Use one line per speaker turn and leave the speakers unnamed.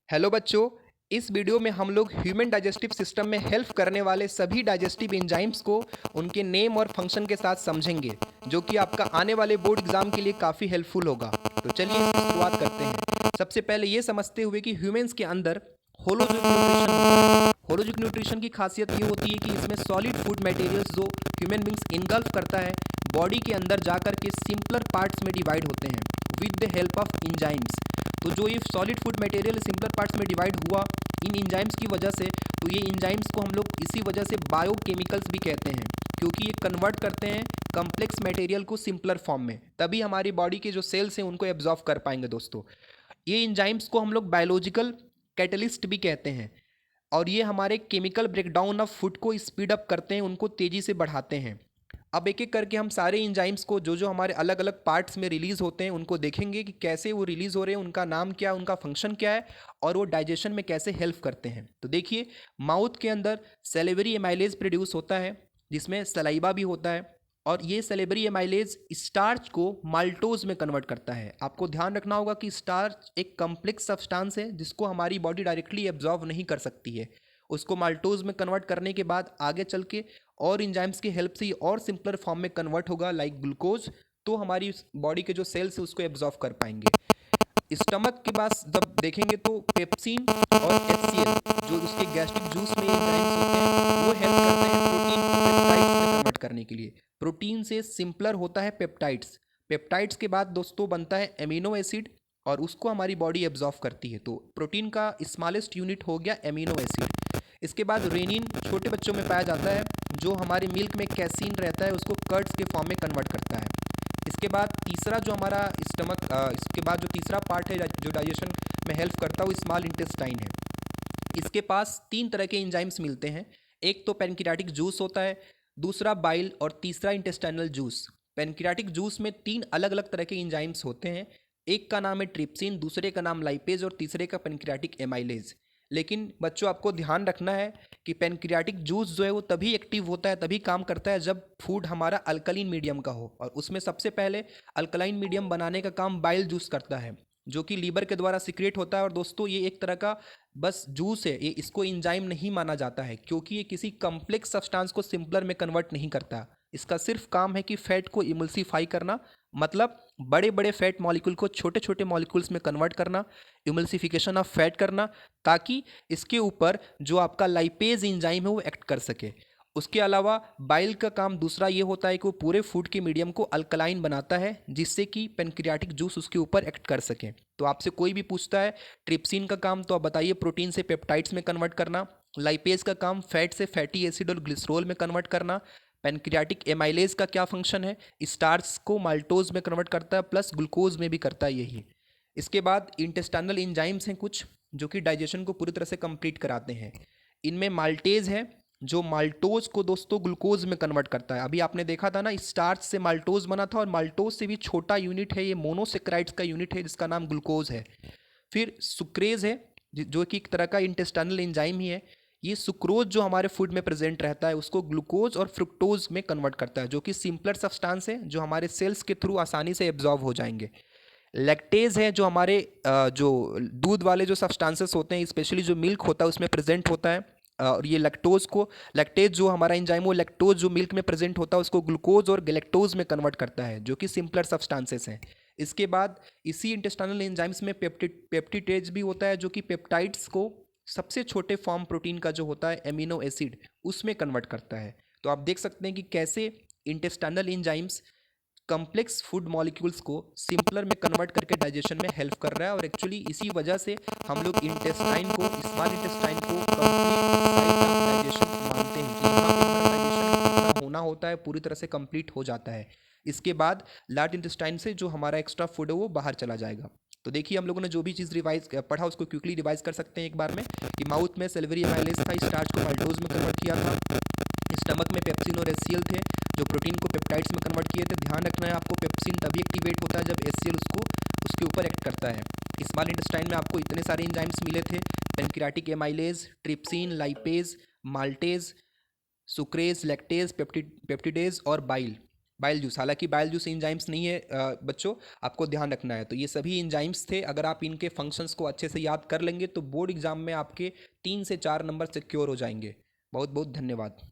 Hello बच्चों। इस video में हम लोग ह्यूमन डाइजेस्टिव सिस्टम में हेल्प करने वाले सभी डाइजेस्टिव एंजाइम्स को उनके नेम और फंक्शन के साथ समझेंगे, जो कि आपका आने वाले बोर्ड एग्जाम के लिए काफ़ी हेल्पफुल होगा। तो चलिए इसकी शुरुआत करते हैं। सबसे पहले ये समझते हुए कि ह्यूमंस के अंदर होलोजिक न्यूट्रिशन होता है। होलोजिक न्यूट्रिशन की खासियत ये होती है कि इसमें सॉलिड फूड मटेरियल्स जो ह्यूमन बींग्स इनगल्फ करता है, बॉडी के अंदर जाकर के सिंपलर पार्ट्स में डिवाइड होते हैं with the help of enzymes. तो जो ये solid food material simpler parts में डिवाइड हुआ इन इंजाइम्स की वजह से, तो ये इंजाइम्स को हम लोग इसी वजह से बायोकेमिकल्स भी कहते हैं, क्योंकि ये कन्वर्ट करते हैं कम्प्लेक्स मटेरियल को सिंपलर फॉर्म में, तभी हमारी बॉडी के जो सेल्स हैं उनको एब्जॉर्व कर पाएंगे दोस्तों। ये इंजाइम्स को हम लोग बायोलॉजिकल कैटलिस्ट भी कहते हैं, और ये हमारे केमिकल ब्रेकडाउन ऑफ फूड को स्पीड अप करते हैं, उनको तेज़ी से बढ़ाते हैं। अब एक एक करके हम सारे इंजाइम्स को जो जो हमारे अलग अलग पार्ट्स में रिलीज़ होते हैं उनको देखेंगे कि कैसे वो रिलीज़ हो रहे हैं, उनका नाम क्या है, उनका फंक्शन क्या है, और वो डाइजेशन में कैसे हेल्प करते हैं। तो देखिए, माउथ के अंदर सेलेवरी एमाइलेज प्रोड्यूस होता है, जिसमें सलाइवा भी होता है, और ये सेलेवरी एमाइलेज स्टार्च को माल्टोज में कन्वर्ट करता है। आपको ध्यान रखना होगा कि स्टार्च एक कम्प्लेक्स सब्सटेंस है जिसको हमारी बॉडी डायरेक्टली एब्जॉर्व नहीं कर सकती है। उसको माल्टोज में कन्वर्ट करने के बाद आगे चल के और इंजाइम्स की हेल्प से और सिंपलर फॉर्म में कन्वर्ट होगा लाइक ग्लूकोज, तो हमारी बॉडी के जो सेल्स है उसको एब्जॉर्व कर पाएंगे। स्टमक के पास जब देखेंगे तो पेप्सिन और HCl जो उसके गैस्ट्रिक जूस में एंजाइम्स होते हैं वो हेल्प करते हैं प्रोटीन को पेप्टाइड्स में कन्वर्ट करने के लिए। प्रोटीन से सिंपलर होता है पेप्टाइड्स। पेप्टाइड्स के बाद दोस्तों बनता है एमिनो एसिड, और उसको हमारी बॉडी एब्जॉर्व करती है। तो प्रोटीन का स्मॉलेस्ट यूनिट हो गया एमिनो एसिड। इसके बाद रेनिन छोटे बच्चों में पाया जाता है, जो हमारे मिल्क में कैसीन रहता है उसको कर्ड्स के फॉर्म में कन्वर्ट करता है। इसके बाद तीसरा जो हमारा इसके बाद जो तीसरा पार्ट है जो डाइजेशन में हेल्प करता है वो स्मॉल इंटेस्टाइन है। इसके पास तीन तरह के एंजाइम्स मिलते हैं। एक तो पैनक्रियाटिक जूस होता है, दूसरा बाइल, और तीसरा इंटेस्टाइनल जूस। पैनक्रियाटिक जूस में तीन अलग अलग तरह के एंजाइम्स होते हैं। एक का नाम है ट्रिप्सिन, दूसरे का नाम लाइपेज, और तीसरे का पैनक्रियाटिक एमाइलेज। लेकिन बच्चों आपको ध्यान रखना है कि पैनक्रियाटिक जूस जो है वो तभी एक्टिव होता है, तभी काम करता है जब फूड हमारा अल्कलीन मीडियम का हो, और उसमें सबसे पहले अल्कलाइन मीडियम बनाने का काम बाइल जूस करता है, जो कि लीवर के द्वारा सिक्रेट होता है। और दोस्तों ये एक तरह का बस जूस है, ये इसको इंजाइम नहीं माना जाता है, क्योंकि ये किसी कम्प्लेक्स सब्सटेंस को सिंपलर में कन्वर्ट नहीं करता। इसका सिर्फ काम है कि फैट को इमल्सीफाई करना, मतलब बड़े बड़े फैट मॉलिक्यूल को छोटे छोटे मॉलिक्यूल्स में कन्वर्ट करना, इमल्सिफिकेशन ऑफ फैट करना, ताकि इसके ऊपर जो आपका लाइपेज एंजाइम है वो एक्ट कर सके। उसके अलावा बाइल का काम दूसरा ये होता है कि वो पूरे फूड के मीडियम को अल्कलाइन बनाता है, जिससे कि पेनक्रियाटिक जूस उसके ऊपर एक्ट कर सके। तो आपसे कोई भी पूछता है ट्रिप्सिन का काम, तो आप बताइए प्रोटीन से पेप्टाइड्स में कन्वर्ट करना, लाइपेज का काम फैट से फैटी एसिड और ग्लिसरॉल में कन्वर्ट करना, पेनक्रियाटिक एमाइलेज का क्या फंक्शन है, स्टार्च को माल्टोज में कन्वर्ट करता है, प्लस ग्लूकोज में भी करता है यही। इसके बाद इंटेस्टाइनल एंजाइम्स हैं कुछ, जो कि डाइजेशन को पूरी तरह से कंप्लीट कराते हैं। इनमें माल्टेज है, जो माल्टोज को दोस्तों ग्लूकोज में कन्वर्ट करता है। अभी आपने देखा था ना, स्टार्च से माल्टोज बना था, और माल्टोज से भी छोटा यूनिट है, ये मोनोसेक्राइड्स का यूनिट है जिसका नाम ग्लूकोज है। फिर सुक्रेज है, जो कि एक तरह का इंटेस्टाइनल एंजाइम ही है। ये सुक्रोज जो हमारे फूड में प्रेजेंट रहता है उसको ग्लूकोज और फ्रुक्टोज में कन्वर्ट करता है, जो कि सिंपलर सब्सटेंस है जो हमारे सेल्स के थ्रू आसानी से एब्जॉर्व हो जाएंगे। लैक्टेज है, जो हमारे जो दूध वाले जो सब्सटेंसेस होते हैं, स्पेशली जो मिल्क होता है उसमें प्रेजेंट होता है, और ये लैक्टेज जो हमारा एंजाइम, वो लैक्टोज जो मिल्क में प्रेजेंट होता है उसको ग्लूकोज और गैलेक्टोज में कन्वर्ट करता है, जो कि सिंपलर सब्सटेंसेस हैं। इसके बाद इसी इंटेस्टाइनल एंजाइम्स में पेप्टिटेज भी होता है, जो कि पेप्टाइड्स को सबसे छोटे फॉर्म प्रोटीन का जो होता है एमिनो एसिड उसमें कन्वर्ट करता है। तो आप देख सकते हैं कि कैसे intestinal enzymes complex food molecules को सिंपलर में कन्वर्ट करके डाइजेशन में हेल्प कर रहा है, और एक्चुअली इसी वजह से हम लोग इंटेस्टाइन को, स्मॉल इंटेस्टाइन को कंप्लीट साइट ऑफ डाइजेशन मानते हैं कि यहाँ पे हमारा डाइजेशन जितना होना होता है पूरी तरह से कंप्लीट हो जाता है। इसके बाद लार्ज इंटेस्टाइन से जो हमारा एक्स्ट्रा फूड है वो बाहर चला जाएगा। तो देखिए, हम लोगों ने जो भी चीज़ रिवाइज पढ़ा उसको क्विकली रिवाइज कर सकते हैं एक बार में, कि माउथ में सेलेवरी एमाइलेज था, स्टार्च को माल्टोज में कन्वर्ट किया था। स्टमक में पेप्सिन और HCl थे, जो प्रोटीन को पेप्टाइड्स में कन्वर्ट किए थे। ध्यान रखना है आपको, पेप्सिन तभी एक्टिवेट होता है जब HCl उसको उसके ऊपर एक्ट करता है। स्मॉल इंटेस्टाइन में आपको इतने सारे एंजाइम्स मिले थे, pancreatic amylase, trypsin, lipase, maltase, sucrase, lactase, peptidase और बाइल। बाइल जूस, हालांकि बाइल जूस एंजाइम्स नहीं है बच्चों, आपको ध्यान रखना है। तो ये सभी एंजाइम्स थे, अगर आप इनके फंक्शंस को अच्छे से याद कर लेंगे तो बोर्ड एग्जाम में आपके 3 से 4 नंबर सिक्योर हो जाएंगे। बहुत बहुत धन्यवाद।